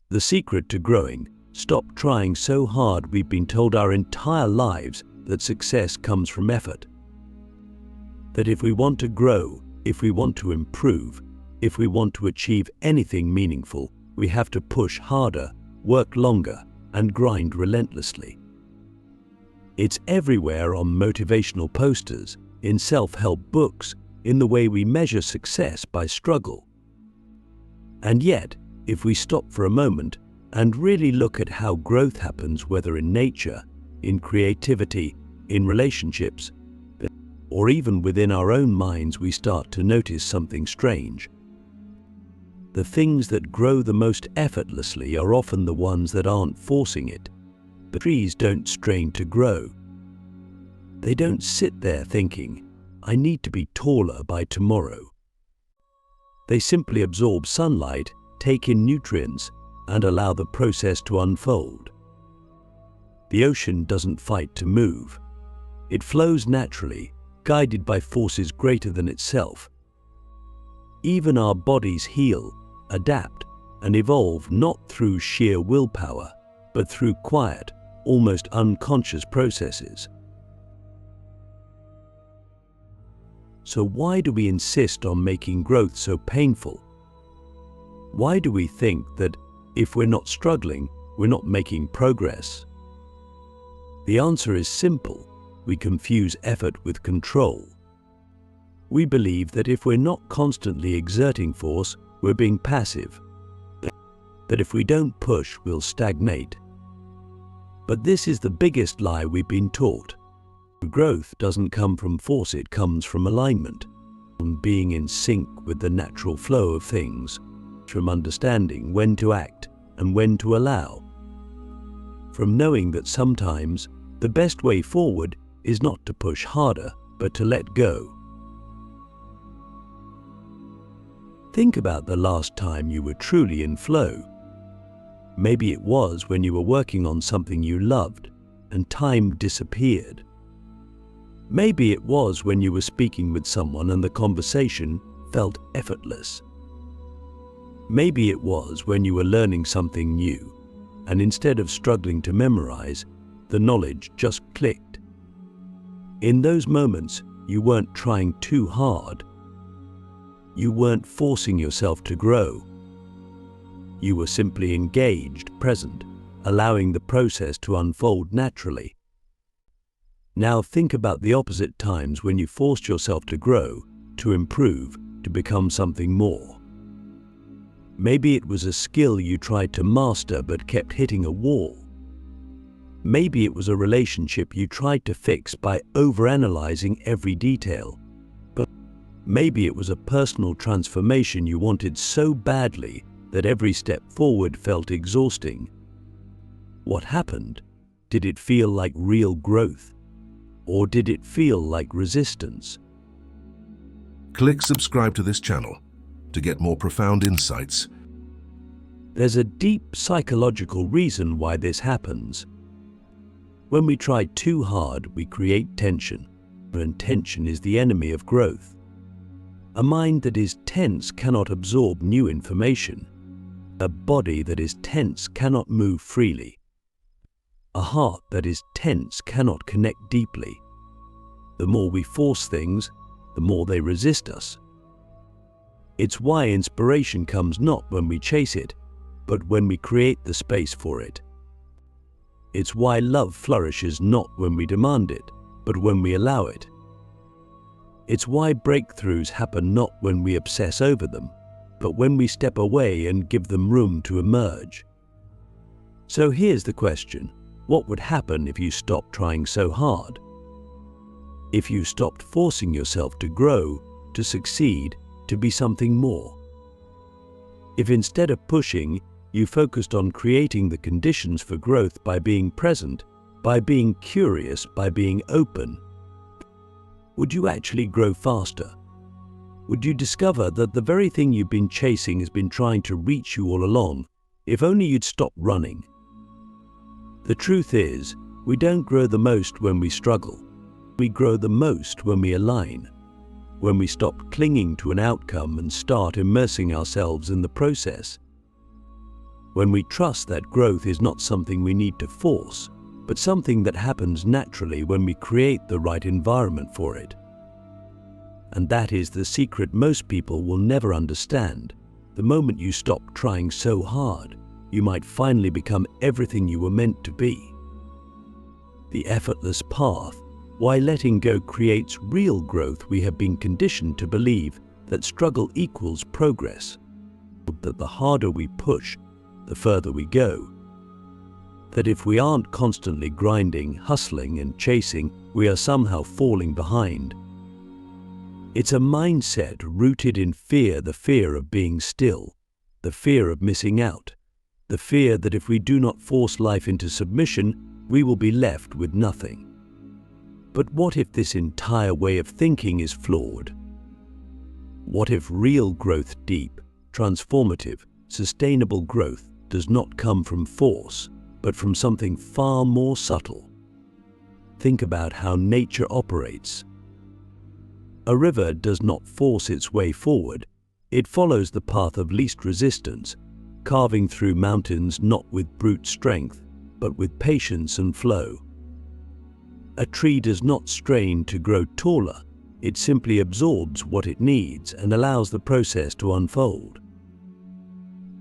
The secret to growing: stop trying so hard. We've been told our entire lives that success comes from effort. That if we want to grow, if we want to improve, if we want to achieve anything meaningful, we have to push harder, work longer, and grind relentlessly. It's everywhere on motivational posters, in self-help books, in the way we measure success by struggle. And yet, if we stop for a moment and really look at how growth happens, whether in nature, in creativity, in relationships, or even within our own minds, we start to notice something strange. The things that grow the most effortlessly are often the ones that aren't forcing it. The trees don't strain to grow. They don't sit there thinking, "I need to be taller by tomorrow." They simply absorb sunlight, take in nutrients, and allow the process to unfold. The ocean doesn't fight to move. It flows naturally, guided by forces greater than itself. Even our bodies heal, adapt, and evolve not through sheer willpower, but through quiet, almost unconscious processes. So why do we insist on making growth so painful? Why do we think that if we're not struggling, we're not making progress? The answer is simple. We confuse effort with control. We believe that if we're not constantly exerting force, we're being passive. That if we don't push, we'll stagnate. But this is the biggest lie we've been taught. Growth doesn't come from force, it comes from alignment, from being in sync with the natural flow of things, from understanding when to act and when to allow, from knowing that sometimes the best way forward is not to push harder, but to let go. Think about the last time you were truly in flow. Maybe it was when you were working on something you loved and time disappeared. Maybe it was when you were speaking with someone and the conversation felt effortless. Maybe it was when you were learning something new, and instead of struggling to memorize, the knowledge just clicked. In those moments, you weren't trying too hard. You weren't forcing yourself to grow. You were simply engaged, present, allowing the process to unfold naturally. Now think about the opposite times when you forced yourself to grow, to improve, to become something more. Maybe it was a skill you tried to master but kept hitting a wall. Maybe it was a relationship you tried to fix by overanalyzing every detail. But maybe it was a personal transformation you wanted so badly that every step forward felt exhausting. What happened? Did it feel like real growth? Or did it feel like resistance? Click subscribe to this channel to get more profound insights. There's a deep psychological reason why this happens. When we try too hard, we create tension, and tension is the enemy of growth. A mind that is tense cannot absorb new information. A body that is tense cannot move freely. A heart that is tense cannot connect deeply. The more we force things, the more they resist us. It's why inspiration comes not when we chase it, but when we create the space for it. It's why love flourishes not when we demand it, but when we allow it. It's why breakthroughs happen not when we obsess over them, but when we step away and give them room to emerge. So here's the question. What would happen if you stopped trying so hard? If you stopped forcing yourself to grow, to succeed, to be something more? If instead of pushing, you focused on creating the conditions for growth by being present, by being curious, by being open, would you actually grow faster? Would you discover that the very thing you've been chasing has been trying to reach you all along, if only you'd stop running? The truth is, we don't grow the most when we struggle. We grow the most when we align, when we stop clinging to an outcome and start immersing ourselves in the process. when we trust that growth is not something we need to force, but something that happens naturally when we create the right environment for it. And that is the secret most people will never understand. The moment you stop trying so hard, you might finally become everything you were meant to be. The effortless path. Why letting go creates real growth. We have been conditioned to believe that struggle equals progress, that the harder we push, the further we go, that if we aren't constantly grinding, hustling, and chasing, we are somehow falling behind. It's a mindset rooted in fear, the fear of being still, the fear of missing out, the fear that if we do not force life into submission, we will be left with nothing. But what if this entire way of thinking is flawed? What if real growth, deep, transformative, sustainable growth, does not come from force, but from something far more subtle? Think about how nature operates. A river does not force its way forward. It follows the path of least resistance, carving through mountains not with brute strength, but with patience and flow. A tree does not strain to grow taller. It simply absorbs what it needs and allows the process to unfold.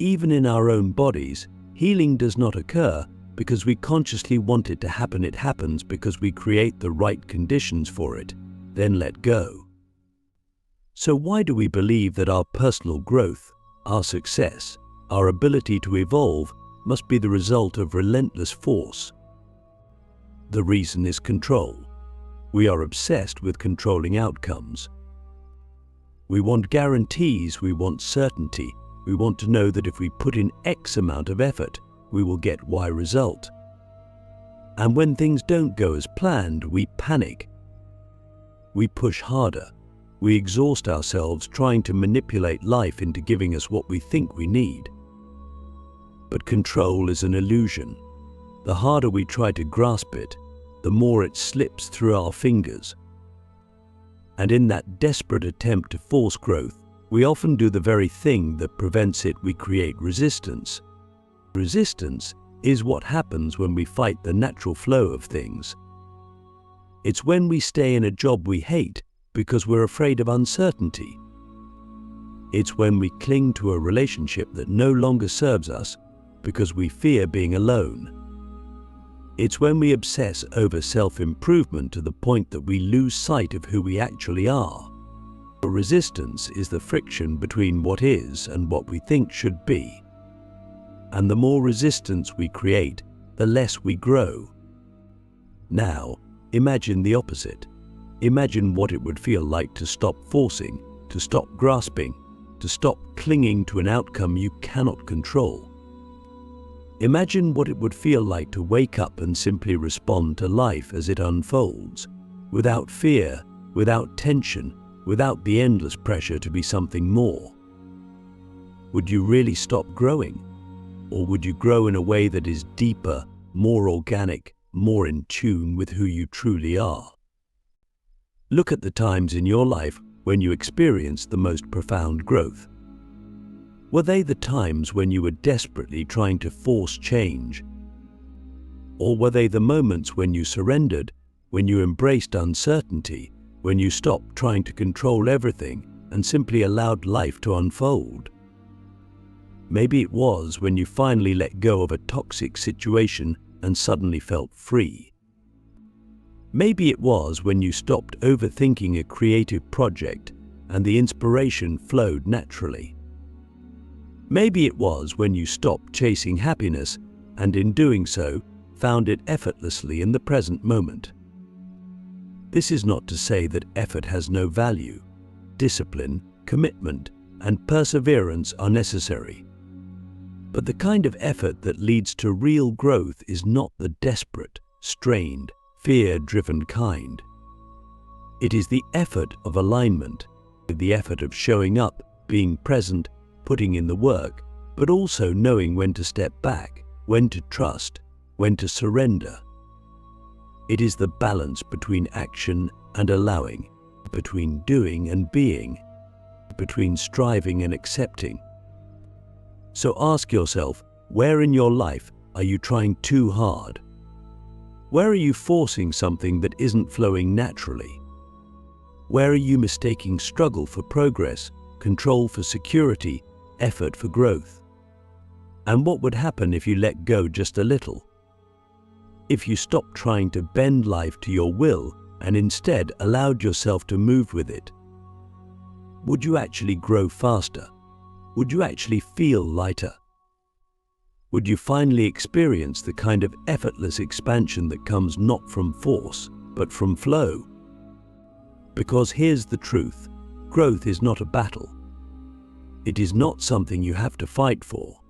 Even in our own bodies, healing does not occur because we consciously want it to happen. It happens because we create the right conditions for it, then let go. So why do we believe that our personal growth, our success, our ability to evolve must be the result of relentless force? The reason is control. We are obsessed with controlling outcomes. We want guarantees, we want certainty. We want to know that if we put in X amount of effort, we will get Y result. And when things don't go as planned, we panic. We push harder. We exhaust ourselves trying to manipulate life into giving us what we think we need. But control is an illusion. The harder we try to grasp it, the more it slips through our fingers. And in that desperate attempt to force growth, we often do the very thing that prevents it. We create resistance. Resistance is what happens when we fight the natural flow of things. It's when we stay in a job we hate because we're afraid of uncertainty. It's when we cling to a relationship that no longer serves us because we fear being alone. It's when we obsess over self-improvement to the point that we lose sight of who we actually are. Resistance is the friction between what is and what we think should be. And the more resistance we create, the less we grow. Now, imagine the opposite. Imagine what it would feel like to stop forcing, to stop grasping, to stop clinging to an outcome you cannot control. Imagine what it would feel like to wake up and simply respond to life as it unfolds, without fear, without tension, without the endless pressure to be something more. Would you really stop growing? Or would you grow in a way that is deeper, more organic, more in tune with who you truly are? Look at the times in your life when you experienced the most profound growth. Were they the times when you were desperately trying to force change? Or were they the moments when you surrendered, when you embraced uncertainty, when you stopped trying to control everything and simply allowed life to unfold? Maybe it was when you finally let go of a toxic situation and suddenly felt free. Maybe it was when you stopped overthinking a creative project and the inspiration flowed naturally. Maybe it was when you stopped chasing happiness and in doing so, found it effortlessly in the present moment. This is not to say that effort has no value. Discipline, commitment, and perseverance are necessary. But the kind of effort that leads to real growth is not the desperate, strained, fear-driven kind. It is the effort of alignment, the effort of showing up, being present, putting in the work, but also knowing when to step back, when to trust, when to surrender. It is the balance between action and allowing, between doing and being, between striving and accepting. So ask yourself, Where in your life are you trying too hard? Where are you forcing something that isn't flowing naturally? Where are you mistaking struggle for progress, control for security, effort for growth? And what would happen if you let go just a little? If you stopped trying to bend life to your will and instead allowed yourself to move with it? Would you actually grow faster? Would you actually feel lighter? Would you finally experience the kind of effortless expansion that comes not from force, but from flow? Because here's the truth: growth is not a battle. It is not something you have to fight for.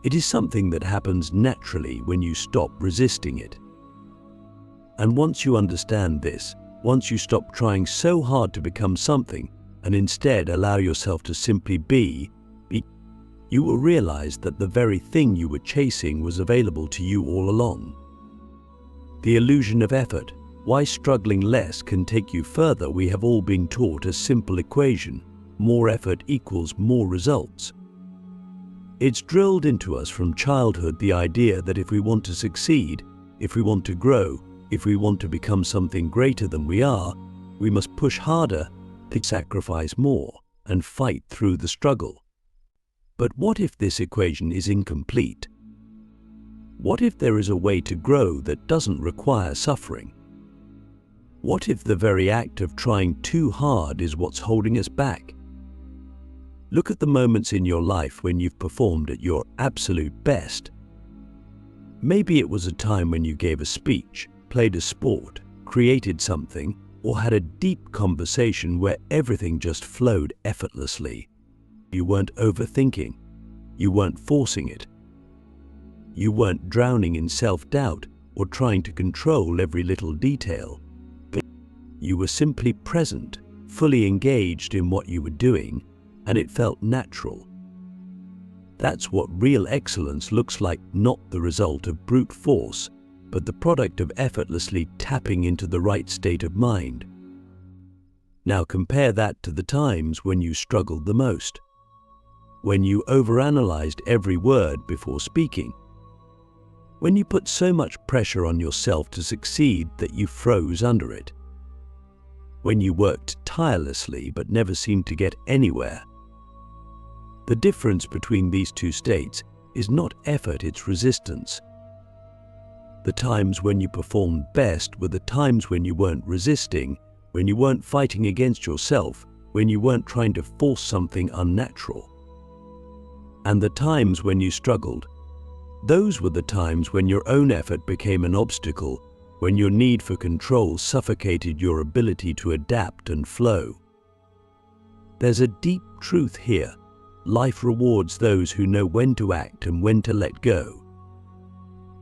It is something that happens naturally when you stop resisting it. And once you understand this, once you stop trying so hard to become something and instead allow yourself to simply be, you will realize that the very thing you were chasing was available to you all along. The illusion of effort, why struggling less can take you further. We have all been taught a simple equation: more effort equals more results. It's drilled into us from childhood, the idea that if we want to succeed, if we want to grow, if we want to become something greater than we are, we must push harder, sacrifice more, and fight through the struggle. But what if this equation is incomplete? What if there is a way to grow that doesn't require suffering? What if the very act of trying too hard is what's holding us back? Look at the moments in your life when you've performed at your absolute best. Maybe it was a time when you gave a speech, played a sport, created something, or had a deep conversation where everything just flowed effortlessly. You weren't overthinking. You weren't forcing it. You weren't drowning in self-doubt or trying to control every little detail. You were simply present, fully engaged in what you were doing, and it felt natural. That's what real excellence looks like, not the result of brute force, but the product of effortlessly tapping into the right state of mind. Now compare that to the times when you struggled the most, when you overanalyzed every word before speaking, when you put so much pressure on yourself to succeed that you froze under it, when you worked tirelessly but never seemed to get anywhere. The difference between these two states is not effort, it's resistance. The times when you performed best were the times when you weren't resisting, when you weren't fighting against yourself, when you weren't trying to force something unnatural. And the times when you struggled, those were the times when your own effort became an obstacle, when your need for control suffocated your ability to adapt and flow. There's a deep truth here. Life rewards those who know when to act and when to let go.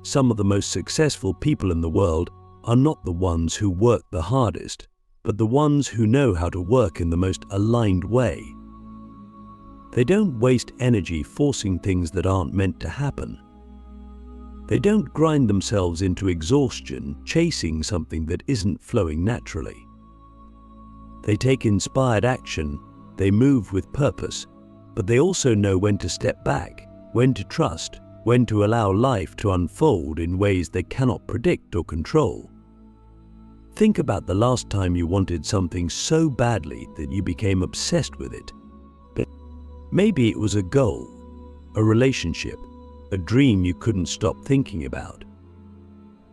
Some of the most successful people in the world are not the ones who work the hardest, but the ones who know how to work in the most aligned way. They don't waste energy forcing things that aren't meant to happen. They don't grind themselves into exhaustion chasing something that isn't flowing naturally. They take inspired action, they move with purpose, but they also know when to step back, when to trust, when to allow life to unfold in ways they cannot predict or control. Think about the last time you wanted something so badly that you became obsessed with it. Maybe it was a goal, a relationship, a dream you couldn't stop thinking about.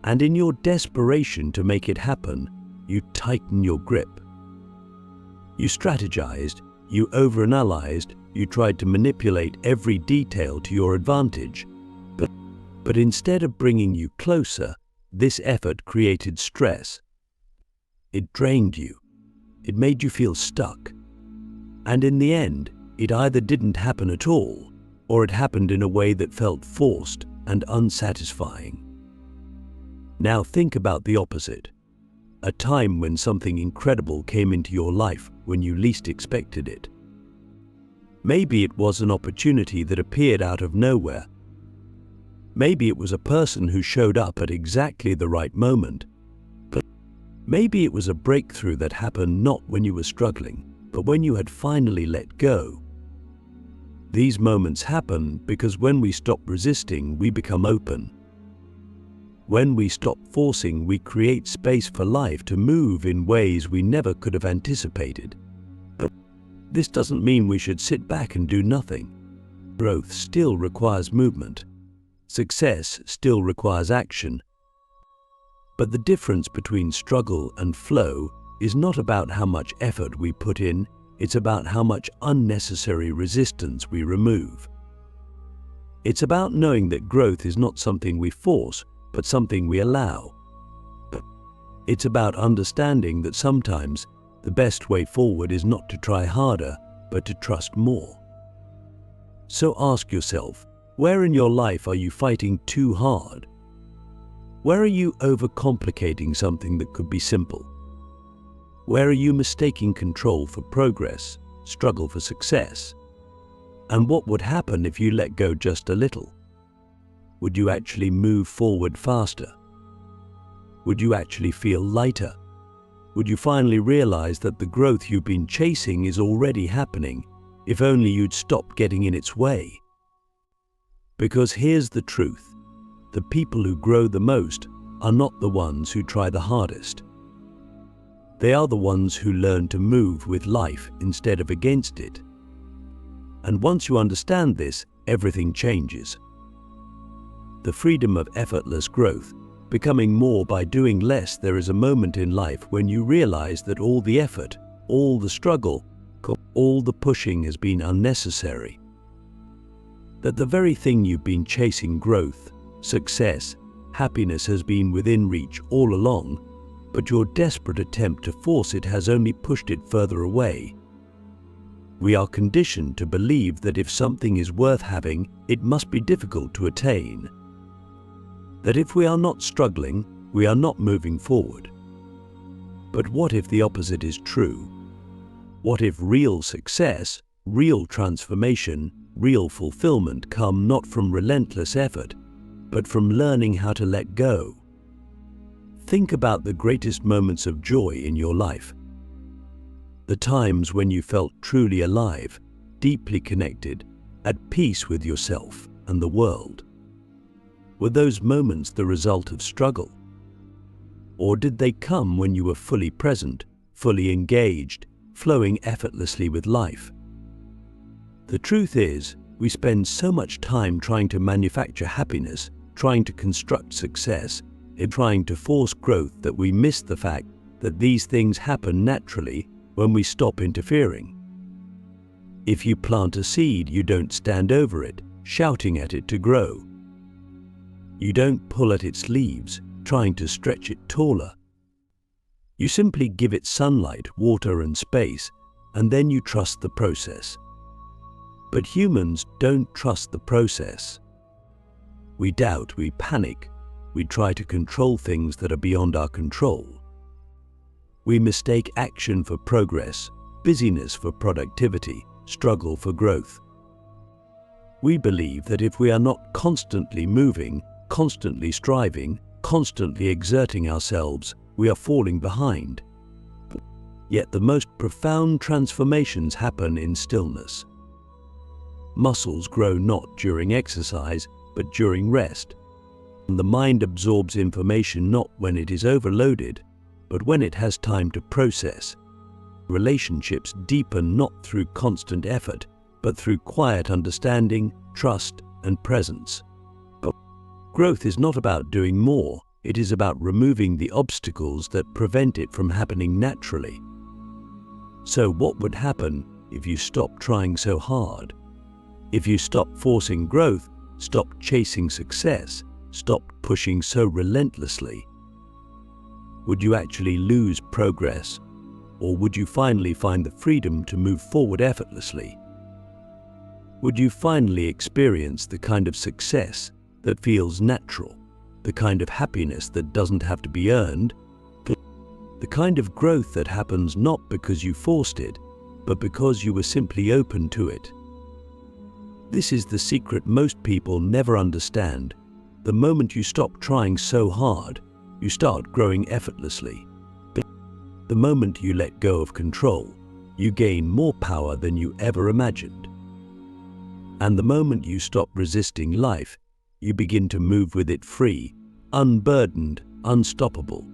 And in your desperation to make it happen, you tightened your grip. You strategized, you overanalyzed, you tried to manipulate every detail to your advantage. But instead of bringing you closer, this effort created stress. It drained you. It made you feel stuck. And in the end, it either didn't happen at all, or it happened in a way that felt forced and unsatisfying. Now think about the opposite. A time when something incredible came into your life when you least expected it. Maybe it was an opportunity that appeared out of nowhere. Maybe it was a person who showed up at exactly the right moment. But maybe it was a breakthrough that happened not when you were struggling, but when you had finally let go. These moments happen because when we stop resisting, we become open. When we stop forcing, we create space for life to move in ways we never could have anticipated. But this doesn't mean we should sit back and do nothing. Growth still requires movement. Success still requires action. But the difference between struggle and flow is not about how much effort we put in, it's about how much unnecessary resistance we remove. It's about knowing that growth is not something we force, but something we allow. It's about understanding that sometimes the best way forward is not to try harder, but to trust more. So ask yourself, where in your life are you fighting too hard? Where are you overcomplicating something that could be simple? Where are you mistaking control for progress, struggle for success? And what would happen if you let go just a little? Would you actually move forward faster? Would you actually feel lighter? Would you finally realize that the growth you've been chasing is already happening, if only you'd stop getting in its way? Because here's the truth. The people who grow the most are not the ones who try the hardest. They are the ones who learn to move with life instead of against it. And once you understand this, everything changes. The freedom of effortless growth, becoming more by doing less. There is a moment in life when you realize that all the effort, all the struggle, all the pushing has been unnecessary. That the very thing you've been chasing, growth, success, happiness, has been within reach all along, but your desperate attempt to force it has only pushed it further away. We are conditioned to believe that if something is worth having, it must be difficult to attain. That if we are not struggling, we are not moving forward. But what if the opposite is true? What if real success, real transformation, real fulfillment come not from relentless effort, but from learning how to let go? Think about the greatest moments of joy in your life. The times when you felt truly alive, deeply connected, at peace with yourself and the world. Were those moments the result of struggle? Or did they come when you were fully present, fully engaged, flowing effortlessly with life? The truth is, we spend so much time trying to manufacture happiness, trying to construct success, in trying to force growth, that we miss the fact that these things happen naturally when we stop interfering. If you plant a seed, you don't stand over it, shouting at it to grow. You don't pull at its leaves, trying to stretch it taller. You simply give it sunlight, water, and space, and then you trust the process. But humans don't trust the process. We doubt, we panic, we try to control things that are beyond our control. We mistake action for progress, busyness for productivity, struggle for growth. We believe that if we are not constantly moving, constantly striving, constantly exerting ourselves, we are falling behind. Yet the most profound transformations happen in stillness. Muscles grow not during exercise, but during rest. The mind absorbs information not when it is overloaded, but when it has time to process. Relationships deepen not through constant effort, but through quiet understanding, trust, and presence. But growth is not about doing more, it is about removing the obstacles that prevent it from happening naturally. So what would happen if you stopped trying so hard? If you stopped forcing growth, stopped chasing success, stopped pushing so relentlessly? Would you actually lose progress? Or would you finally find the freedom to move forward effortlessly? Would you finally experience the kind of success that feels natural, the kind of happiness that doesn't have to be earned, the kind of growth that happens not because you forced it, but because you were simply open to it? This is the secret most people never understand. The moment you stop trying so hard, you start growing effortlessly. The moment you let go of control, you gain more power than you ever imagined. And the moment you stop resisting life, you begin to move with it free, unburdened, unstoppable.